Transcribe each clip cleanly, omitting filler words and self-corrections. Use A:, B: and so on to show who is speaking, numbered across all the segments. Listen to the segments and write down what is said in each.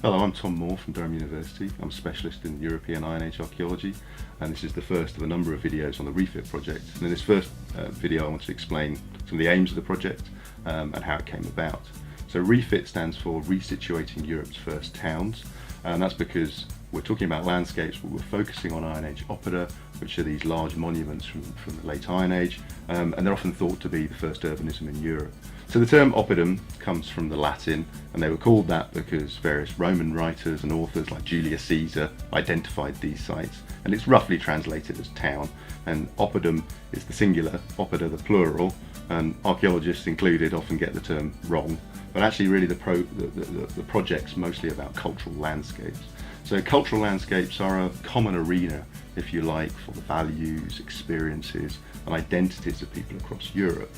A: Hello, I'm Tom Moore from Durham University. I'm a specialist in European Iron Age archaeology, and this is the first of a number of videos on the REFIT project. And in this first video I want to explain some of the aims of the project and how it came about. So REFIT stands for Resituating Europe's First Towns, and that's because we're talking about landscapes, but we're focusing on Iron Age oppida, which are these large monuments from the late Iron Age, and they're often thought to be the first urbanism in Europe. So the term oppidum comes from the Latin, and they were called that because various Roman writers and authors like Julius Caesar identified these sites, and it's roughly translated as town. And oppidum is the singular, oppida the plural, and archaeologists included often get the term wrong. But actually really the project's mostly about cultural landscapes. So cultural landscapes are a common arena, if you like, for the values, experiences and identities of people across Europe.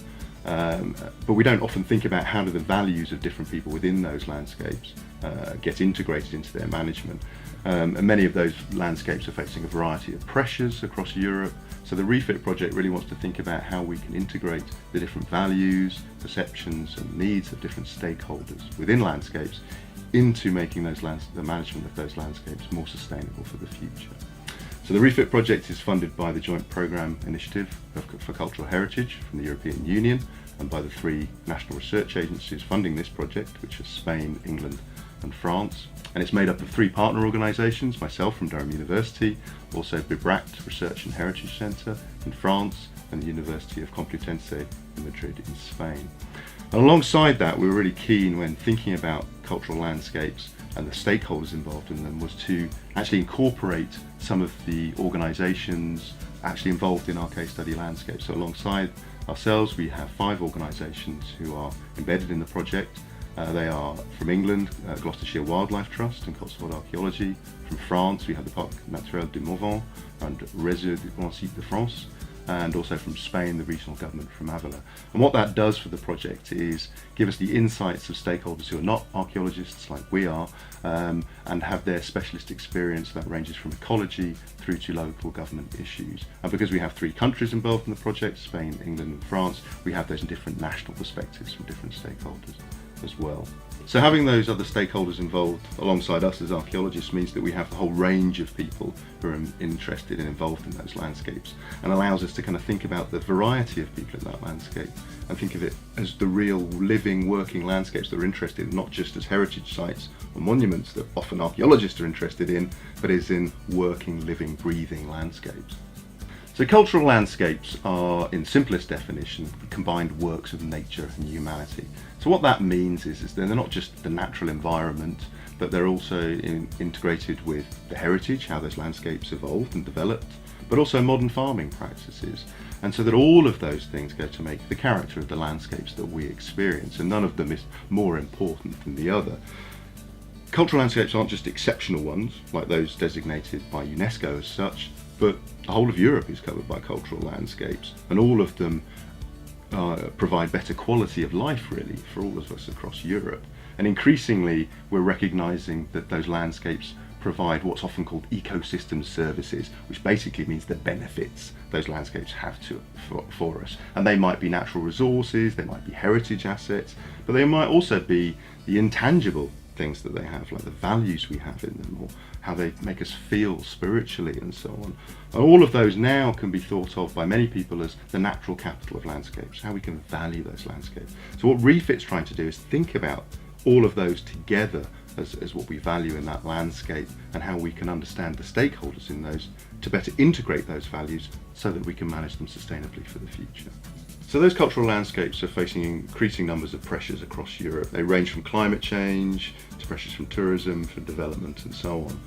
A: But we don't often think about how do the values of different people within those landscapes get integrated into their management. And many of those landscapes are facing a variety of pressures across Europe. So the REFIT project really wants to think about how we can integrate the different values, perceptions and needs of different stakeholders within landscapes into making the management of those landscapes more sustainable for the future. So the REFIT project is funded by the Joint Programme Initiative for Cultural Heritage from the European Union and by the three national research agencies funding this project, which are Spain, England and France. And it's made up of three partner organisations, myself from Durham University, also BIBRACT Research and Heritage Centre in France, and the University of Complutense in Madrid in Spain. And alongside that, we were really keen when thinking about cultural landscapes and the stakeholders involved in them was to actually incorporate some of the organisations actually involved in our case study landscape. So alongside ourselves, we have 5 organisations who are embedded in the project. They are from England, Gloucestershire Wildlife Trust and Cotswold Archaeology. From France, we have the Parc Naturel du Morvan and Réseau du Grand Site de France. And also from Spain, the regional government from Avila. And what that does for the project is give us the insights of stakeholders who are not archaeologists like we are, and have their specialist experience that ranges from ecology through to local government issues. And because we have 3 countries involved in the project, Spain, England and France, we have those different national perspectives from different stakeholders as well. So having those other stakeholders involved alongside us as archaeologists means that we have a whole range of people who are interested and involved in those landscapes, and allows us to kind of think about the variety of people in that landscape and think of it as the real living, working landscapes that are interested, not just as heritage sites or monuments that often archaeologists are interested in, but as in working, living, breathing landscapes. So cultural landscapes are, in simplest definition, combined works of nature and humanity. So what that means is they're not just the natural environment, but they're also integrated with the heritage, how those landscapes evolved and developed, but also modern farming practices. And so that all of those things go to make the character of the landscapes that we experience, and none of them is more important than the other. Cultural landscapes aren't just exceptional ones, like those designated by UNESCO as such, but the whole of Europe is covered by cultural landscapes, and all of them provide better quality of life really for all of us across Europe. And increasingly we're recognising that those landscapes provide what's often called ecosystem services, which basically means the benefits those landscapes have for us. And they might be natural resources, they might be heritage assets, but they might also be the intangible things that they have, like the values we have in them, or how they make us feel spiritually and so on. And all of those now can be thought of by many people as the natural capital of landscapes, how we can value those landscapes. So what REFIT's trying to do is think about all of those together as what we value in that landscape, and how we can understand the stakeholders in those to better integrate those values so that we can manage them sustainably for the future. So those cultural landscapes are facing increasing numbers of pressures across Europe. They range from climate change to pressures from tourism, from development and so on.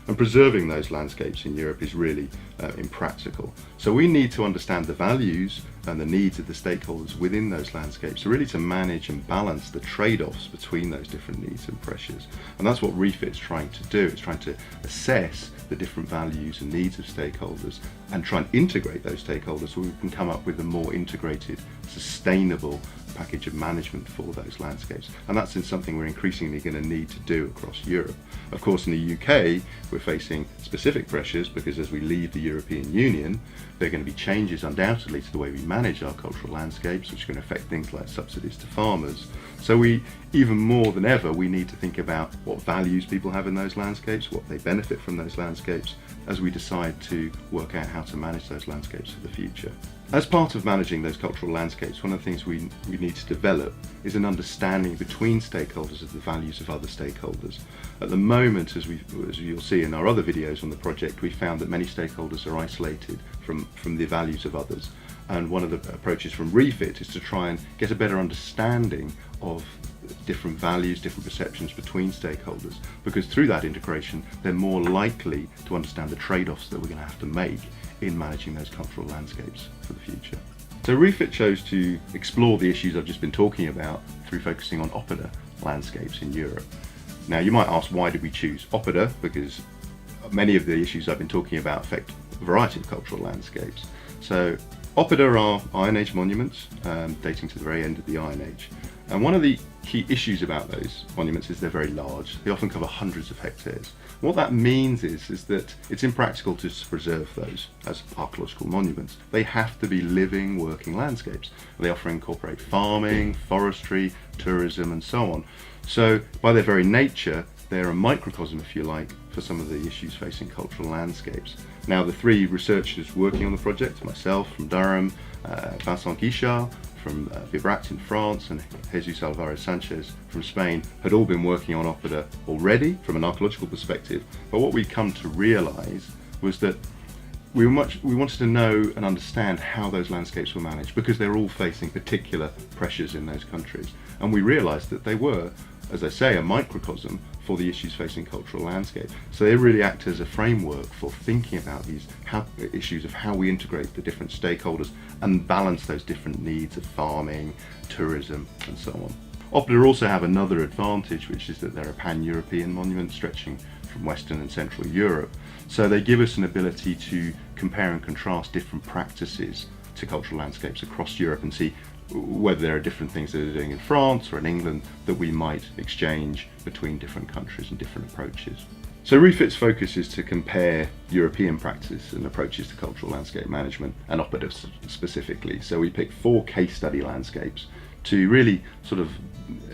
A: And preserving those landscapes in Europe is really impractical. So we need to understand the values and the needs of the stakeholders within those landscapes, really to manage and balance the trade-offs between those different needs and pressures. And that's what REFIT's trying to do. It's trying to assess the different values and needs of stakeholders and try and integrate those stakeholders so we can come up with a more integrated, sustainable package of management for those landscapes. And that's something we're increasingly going to need to do across Europe. Of course, in the UK, we're facing specific pressures because as we leave the European Union, There are going to be changes undoubtedly to the way we manage our cultural landscapes, which are going to affect things like subsidies to farmers. So even more than ever, we need to think about what values people have in those landscapes, what they benefit from those landscapes, as we decide to work out how to manage those landscapes for the future. As part of managing those cultural landscapes, one of the things we need to develop is an understanding between stakeholders of the values of other stakeholders. At the moment, as you'll see in our other videos on the project, we found that many stakeholders are isolated from the values of others. And one of the approaches from REFIT is to try and get a better understanding of different values, different perceptions between stakeholders, because through that integration they're more likely to understand the trade-offs that we're going to have to make in managing those cultural landscapes for the future. So REFIT chose to explore the issues I've just been talking about through focusing on oppida landscapes in Europe. Now you might ask, why did we choose oppida? Because many of the issues I've been talking about affect a variety of cultural landscapes. So oppida are Iron Age monuments dating to the very end of the Iron Age. And one of the key issues about those monuments is they're very large. They often cover hundreds of hectares. What that means is that it's impractical to preserve those as archaeological monuments. They have to be living, working landscapes. They often incorporate farming, forestry, tourism, and so on. So by their very nature, they're a microcosm, if you like, for some of the issues facing cultural landscapes. Now, the three researchers working on the project, myself from Durham, Vincent Guichard from Vibract in France, and Jesus Alvarez Sanchez from Spain, had all been working on oppida already from an archaeological perspective. But what we'd come to realise was that we wanted to know and understand how those landscapes were managed, because they're all facing particular pressures in those countries. And we realised that they were, as I say, a microcosm for the issues facing cultural landscape. So they really act as a framework for thinking about these issues of how we integrate the different stakeholders and balance those different needs of farming, tourism, and so on. Oppida also have another advantage, which is that they're a pan-European monument stretching from Western and Central Europe. So they give us an ability to compare and contrast different practices to cultural landscapes across Europe and see whether there are different things that they're doing in France or in England that we might exchange between different countries and different approaches. So REFIT's focus is to compare European practices and approaches to cultural landscape management, and oppida specifically. So we picked 4 case study landscapes to really sort of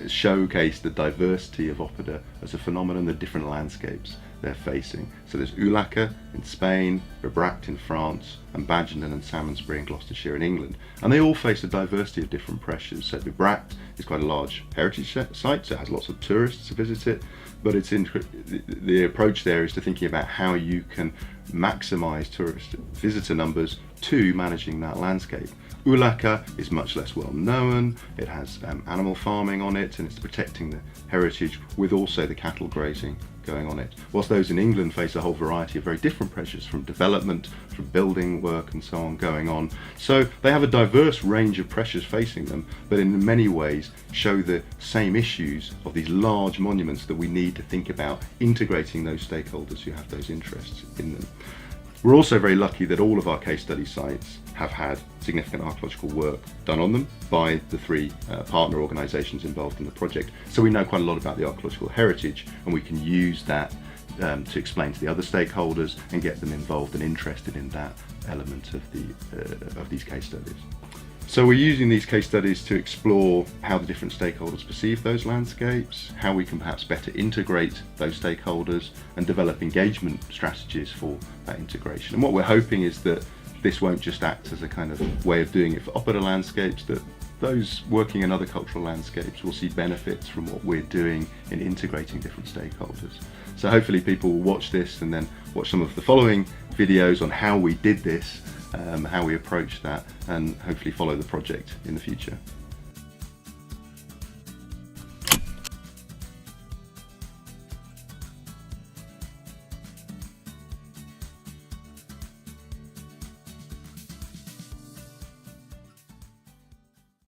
A: showcase the diversity of oppida as a phenomenon, the different landscapes they're facing. So there's Ulaka in Spain, Vibract in France, and Badgerton and Salmonsbury in Gloucestershire in England. And they all face a diversity of different pressures. So Vibract is quite a large heritage site, so it has lots of tourists to visit it, but the approach there is to thinking about how you can maximise tourist visitor numbers to managing that landscape. Ulaka is much less well known. It has animal farming on it, and it's protecting the heritage with also the cattle grazing going on it. Whilst those in England face a whole variety of very different pressures from development, from building work and so on going on. So they have a diverse range of pressures facing them, but in many ways show the same issues of these large monuments that we need to think about integrating those stakeholders who have those interests in them. We're also very lucky that all of our case study sites have had significant archaeological work done on them by the 3 partner organisations involved in the project. So we know quite a lot about the archaeological heritage, and we can use that to explain to the other stakeholders and get them involved and interested in that element of these case studies. So we're using these case studies to explore how the different stakeholders perceive those landscapes, how we can perhaps better integrate those stakeholders and develop engagement strategies for that integration. And what we're hoping is that this won't just act as a kind of way of doing it for oppida landscapes, that those working in other cultural landscapes will see benefits from what we're doing in integrating different stakeholders. So hopefully people will watch this and then watch some of the following videos on how we did this, how we approached that, and hopefully follow the project in the future.